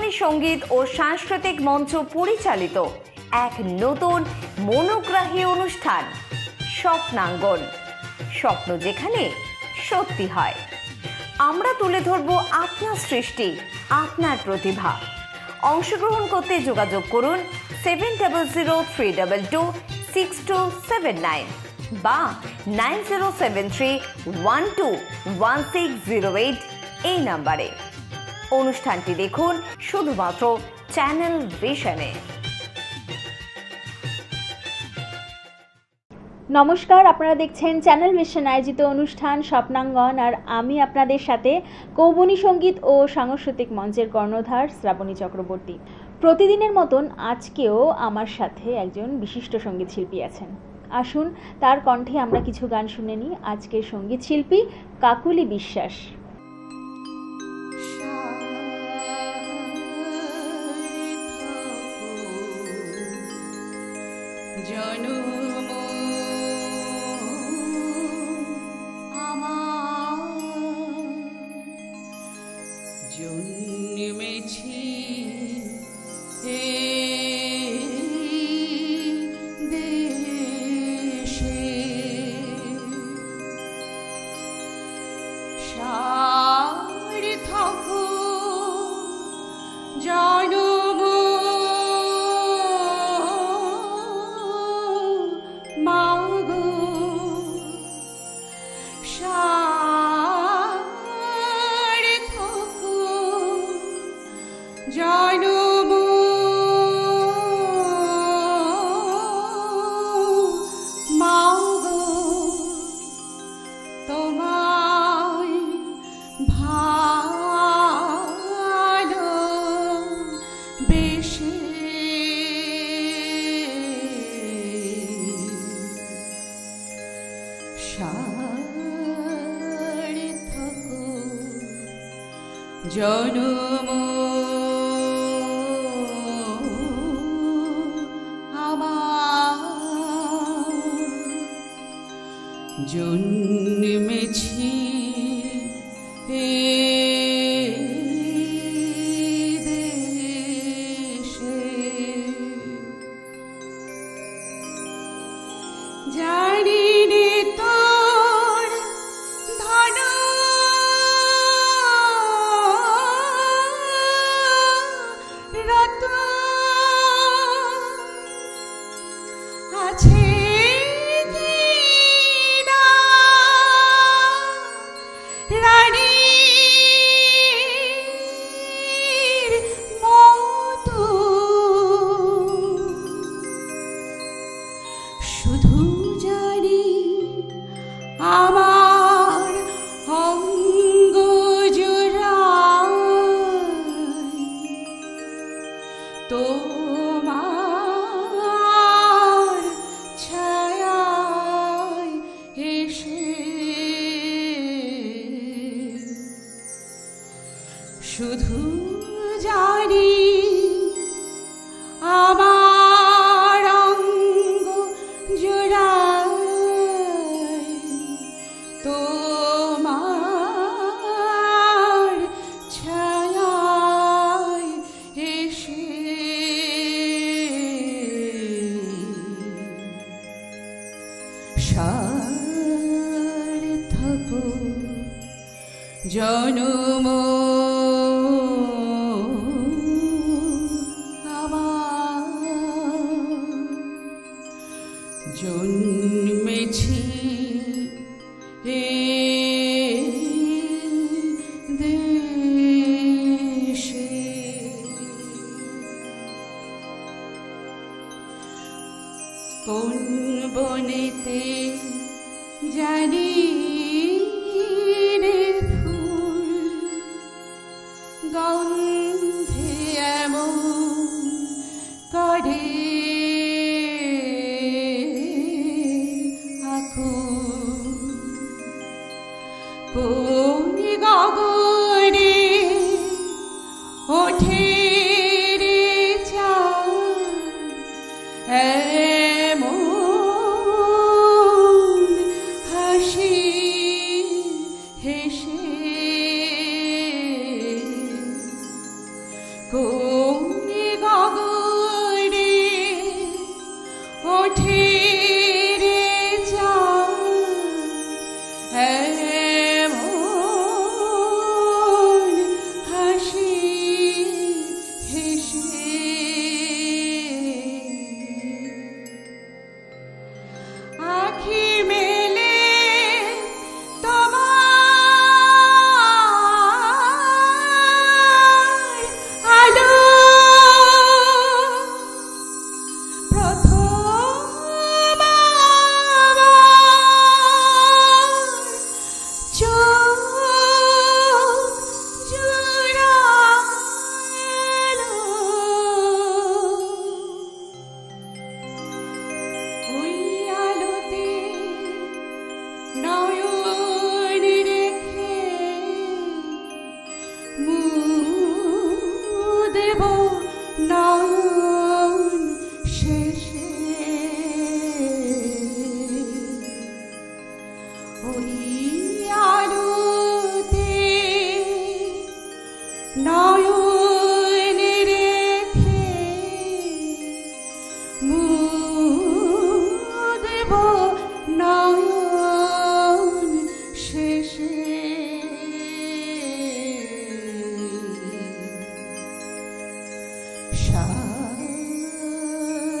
কৌবনী সঙ্গীত ও সাংস্কৃতিক মঞ্চ পরিচালিত এক নতুন মনোগ্রাহী অনুষ্ঠান স্বপ্নাঙ্গন। স্বপ্ন যেখানে সত্যি হয়। আমরা তুলে ধরব আপনার সৃষ্টি, আপনার প্রতিভা। অংশগ্রহণ করতে যোগাযোগ করুন 7003226279 বা 9073121608 এই নাম্বারে। অনুষ্ঠানটি দেখুন শুধুমাত্র চ্যানেল ভিশনে। নমস্কার, আপনারা দেখছেন চ্যানেল ভিশন আয়োজিত অনুষ্ঠান স্বপ্নাঙ্গন, আর আমি আপনাদের সাথে কৌবনী সঙ্গীত ও সাংস্কৃতিক মঞ্চের কর্ণধার শ্রাবণী চক্রবর্তী। প্রতিদিনের মতন আজকেও আমার সাথে একজন বিশিষ্ট সঙ্গীত শিল্পী আছেন। আসুন তার কণ্ঠে আমরা কিছু গান শুনে নিই। আজকের সঙ্গীত শিল্পী কাকুলি বিশ্বাস। জন্মেছি দেশে সার্থক জন্ম মাগো জনম মাগো তোমায় ভালো বেশে সার্থক জনম জন্মেছি দেশে জানি রে তোর ধন রত আছে শুধু জানি আমার অঙ্গ জোড়ায় তোমার ছায়ায় এসে শুধু জানি আমার অঙ্গ জোড়ায় তোমার ছায়ায় এসে সার্থক জনম জন্মেছি দেশে কোন বনেতে জানি রে ফুল গন্ধে এমন করে কোন গগনে ওঠে রে চাঁদ এমন হাসি হেসে ওই গগনে ওঠে রে চাঁদ, এমন হাসি হেসে আখি মেলে তোমার আলো প্রথম চোখ জুড়ালো ওই আলোতে নয়ন রেখে মুদেব নয়ন শেষে ওই আলোতে নয়ন রেখে মুদেব নয়ন শেষে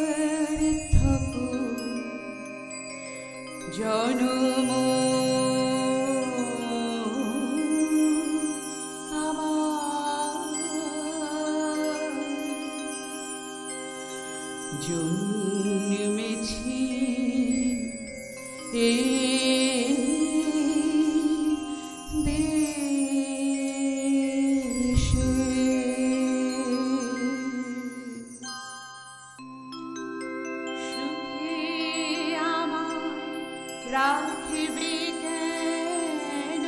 সার্থক জনম আমার জন্মেছি এই দেশে। সুখে আমায় রাখবে কেন,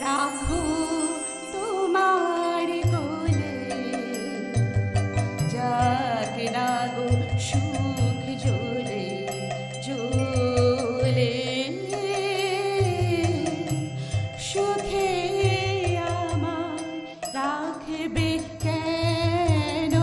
রাখো তোমার কোলে, যাক না গো সুখ জ্বলে জ্বলে। সুখে আমায় রাখবে কেন,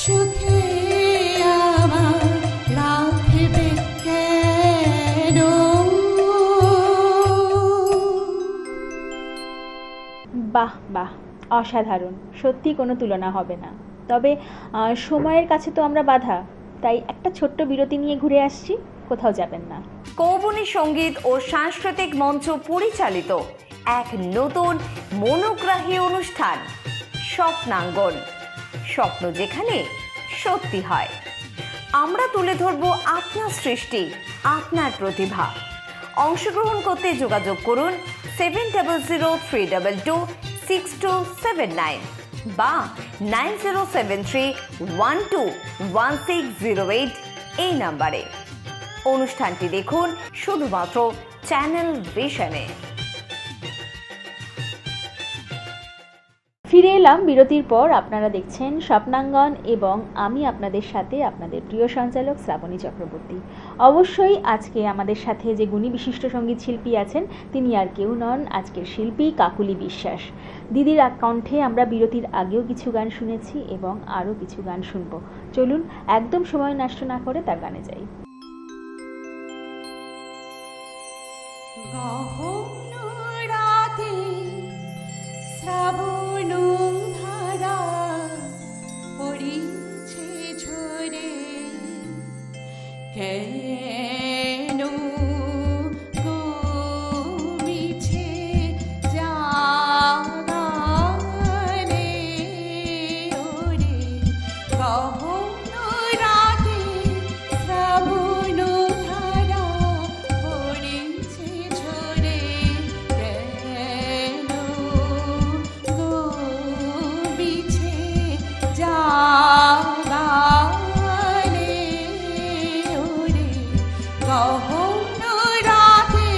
সুখে আমার রাখবে কেন? বাহ বাহ, অসাধারণ, সত্যি কোনো তুলনা হবে না। তবে সময়ের কাছে তো আমরা বাধা, তাই একটা ছোট্ট বিরতি নিয়ে ঘুরে আসছি, কোথাও যাবেন না। কৌবনী সঙ্গীত ও সাংস্কৃতিক মঞ্চ পরিচালিত এক নতুন মনোগ্রাহী অনুষ্ঠান স্বপ্নাঙ্গন, স্বপ্ন যেখানে সত্যি হয়। আমরা তুলে ধরব আপনার সৃষ্টি, আপনার প্রতিভা। অংশগ্রহণ করতে যোগাযোগ করুন 7003226279 বা 9073121608 এই নাম্বারে। অনুষ্ঠানটি দেখুন শুধুমাত্র চ্যানেল ভিশনে। ফিরে এলাম বিরতির পর। আপনারা দেখছেন স্বপ্নাঙ্গন এবং আমি আপনাদের সাথে আপনাদের প্রিয় সঞ্চালক শ্রাবণী চক্রবর্তী। অবশ্যই আজকে আমাদের সাথে যে গুণী বিশিষ্ট সঙ্গীত শিল্পী আছেন তিনি আর কেউ নন, আজকের শিল্পী কাকুলি বিশ্বাস। দিদির কণ্ঠে আমরা বিরতির আগেও কিছু গান শুনেছি এবং আরও কিছু গান শুনব। চলুন একদম সময় নষ্ট না করে তার গানে যাই। গহন রাতে শ্রাবণ ধারা পড়িছে ঝরে, কেন গো মিছে জাগানে ওরে? গহন রাতে শ্রাবণ ধারা পড়িছে ঝরে, কেন গো মিছে জাগানে ওরে? গহন রাতে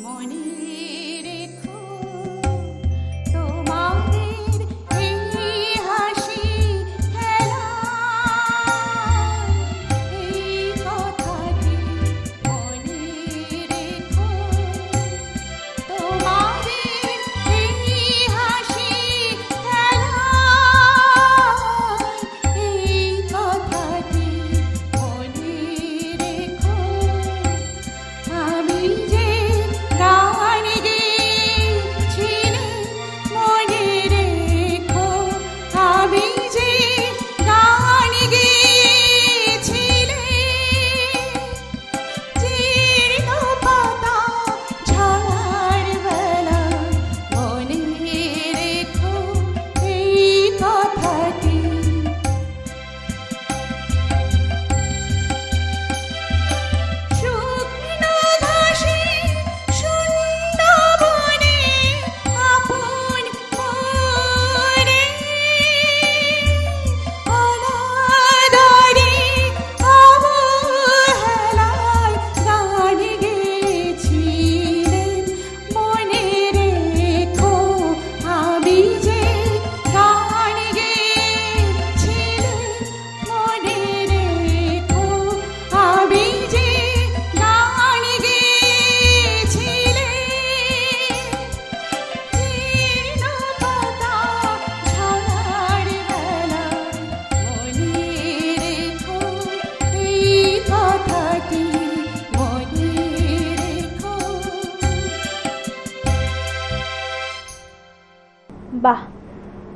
মনে রেখো তোমাদের এই হাসি খেলা এই কথাটি মনে রেখো তোমাদের এই হাসি খেলা এই কথাটি মনে রেখো আমি যে গান গেয়েছিলে মনে রেখো আমি যে গান গেয়েছিলে জীর্ণ পাতা ঝরার বেলা মনে রেখো এই কথাটি শুকনো ঘাসে শূন্য বনে আপন মনে অনাদরে অবহেলায় গান গেয়েছিলেন মনে রেখো আমি যে গান গেয়েছিলেন মনে রেখো আমি যে গান গেয়েছিলেন জীর্ণ পাতা ঝরার বেলা মনে রেখো এই কথাটি মনে রেখো বাহ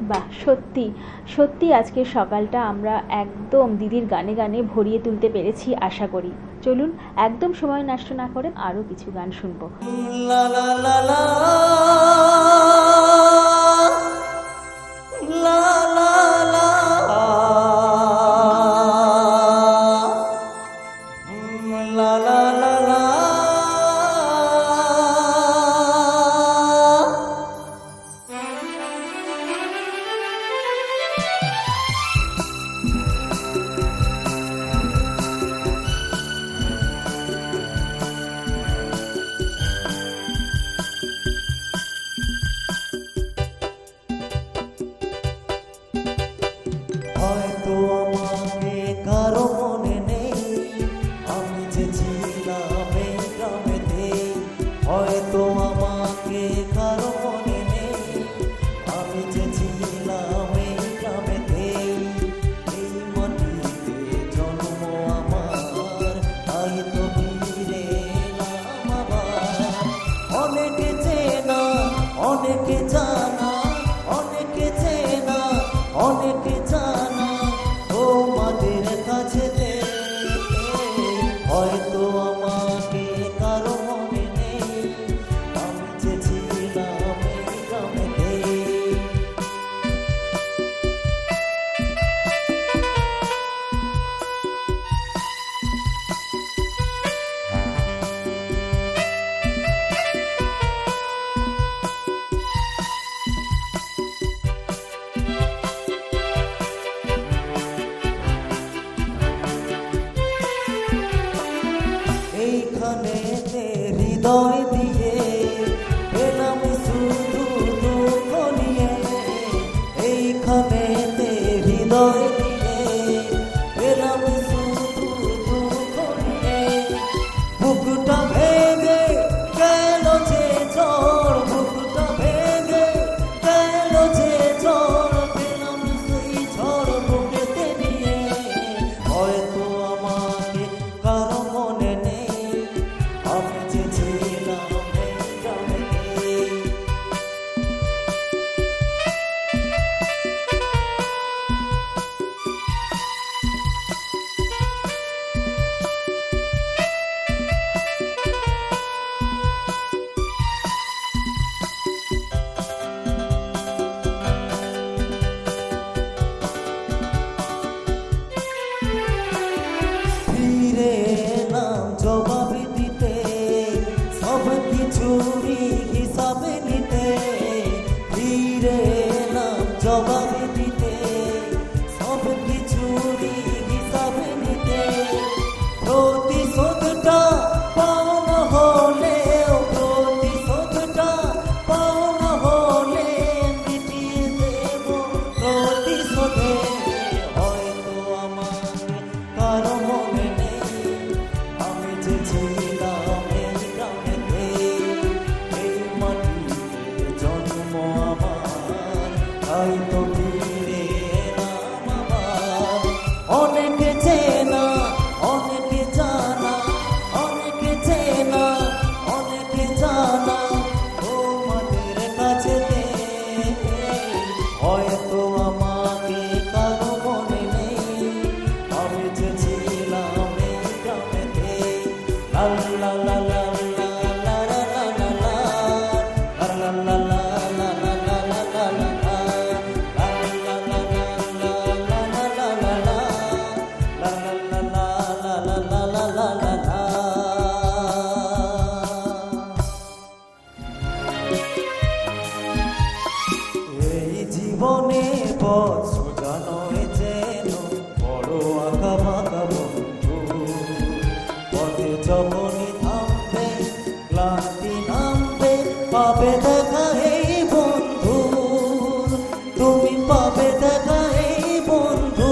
বাহ, সত্যি সত্যি আজকের সকালটা আমরা একদম দিদির গানে গানে ভরিয়ে তুলতে পেরেছি আশা করি। চলুন একদম সময় নষ্ট না করে আরও কিছু গান শুনবো। La la la la la la la la la la la হয়তো আমাকে কারো মনে নেই আমি যে ছিলাম এই গ্রামেতে হয়তো আমাকে কারো মনে নেই আমি যে ছিলাম এই গ্রামেতে এই মাটিতে জন্ম আমার তাই তো ফিরে এলাম আবার অনেকে চেনা অনেকে জানা অনেকে চেনা অনেকে জানা তোমাদের কাছেতে হয়তো আমাকে কারো মনে নেই আমি যে ছিলাম এই গ্রামেতে এইখানে হৃদয় দিয়ে পেলাম শুধু দুঃখ নিয়ে এইখানে হৃদয় দিয়ে পেলাম শুধু দুঃখ নিয়ে বুকটা ভেঙে গেল যে ঝড় বুকটা ভেঙে গেল যে ঝড় পেলাম সেই ঝড় বুকেতে নিয়ে হয়তো আমাকে কারো মনে নেই আমি যে ছিলাম চেয়েছিলাম এই গ্রামেতে, এই মাটিতে জন্ম আমার, তাই তো ফিরে এলাম আবার। অনেকে চেনা, অনেকে জানা, অনেকে চেনা, অনেকে জানা তোমাদের কাছেতে, হয়তো আমাকে কারো মনে নেই, আমি যে ছিলাম এই গ্রামেতে। লা লা লা লা লা লা লা লা লা লা, লা লা লা লা লা লা লা লা লা লা, লা লা লা লা লা লা লা লা লা লা, লা লা লা লা লা লা লা লা লা। এই জীবনে পথ সোজা নয় যেন, বড় আঁকা বাঁকা বন্ধু, পথে যখনই থামবে ক্লান্তি নামবে, পাবে দেখা এই বন্ধু, তুমি পাবে দেখা এই বন্ধু।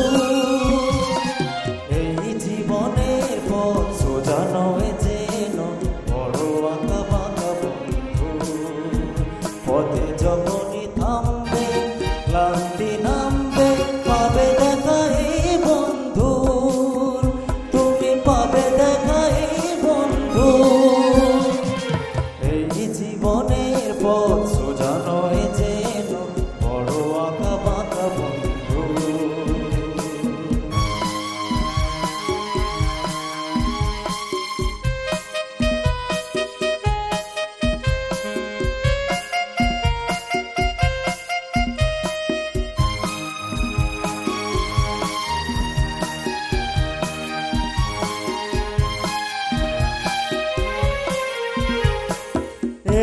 এই জীবনের পথ সোজা নয় যেন, বড় আঁকা বাঁকা বন্ধু, পথে যখনই থামবে ক্লান্তি নামবে, পাবে দেখা এই বন্ধু, তুমি পাবে দেখা এই বন্ধু। এই জীবনের পথ সোজা নয় যেন, বড় আঁকা বাঁকা বন্ধু।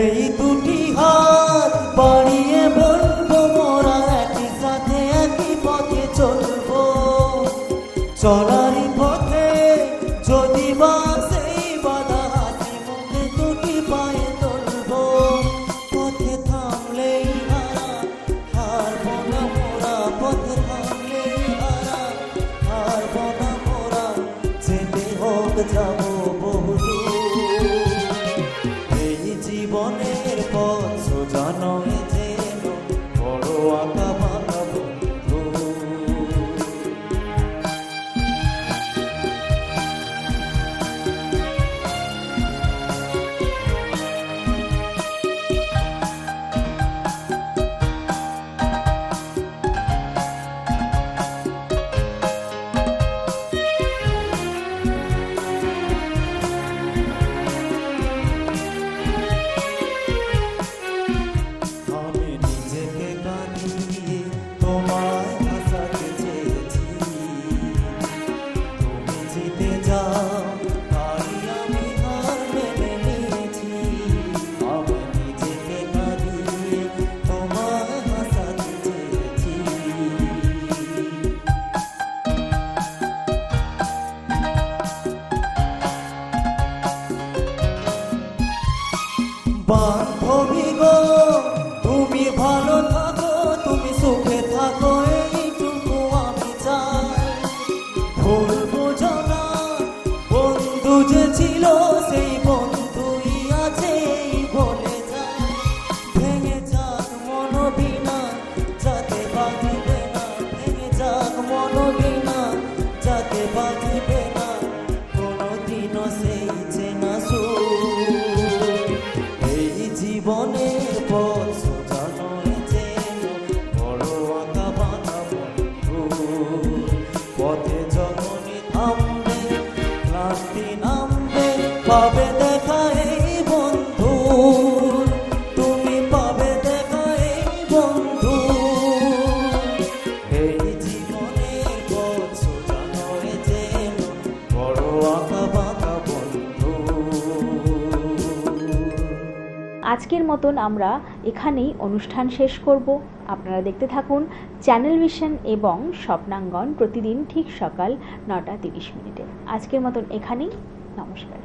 এই দুটি হাত বাড়িয়ে বলবো মোরা একই সাথে একই পথে চলবো, চলারই পথে যদি বা সেই বাধা হাসি মুখে দুটি পায়ে তুলবো, পথে থামলেই হারা হারবো না মোরা, পথে থামলেই হারা হারবো না মোরা, যেতে হোক যাবো বহুদূর। এই জীবনের পথ সোজা নয় যেন, বড় আঁকা বাঁকা বন্ধু। আমি নিজেকে কাঁদিয়ে তোমায় হাসাতে চেয়েছি, তুমি জিতে যাও তাই আমি হার মেনে নিয়েছি। আমি নিজেকে কাঁদিয়ে তোমায় হাসাতে চেয়েছি। বান্ধবী গো তুমি ভালো থাকো, তুমি সুখে থাকো, এইটুকু আমি চাই। ভুলবো না বন্ধু যে ছিল, সেই বন্ধুই আছে এই বলে যায়। ভেঙে যাক মন বিনা যাতে বাঁধিবে না, ভেঙে যাক মন বিনা যাতে বাঁধিবে না, কোনোদিনও সেই চেনা সুর। এই জীবনের পথ সোজা নয় যেন, বড় আঁকা বাঁকা বন্ধু, পথে যখনই থামবে ক্লান্তি নামবে, পাবে দেখা এই বন্ধু, তুমি পাবে দেখা এই বন্ধু। এই জীবনের পথ সোজা নয় যেন, বড় আঁকা বাঁকা বন্ধু। আজকের মতন আমরা এখানেই অনুষ্ঠান শেষ করব। আপনারা দেখতে থাকুন চ্যানেল ভিশন এবং স্বপ্নাঙ্গন প্রতিদিন ঠিক সকাল 9:30 মিনিটে। আজকের মতন এখানেই, নমস্কার।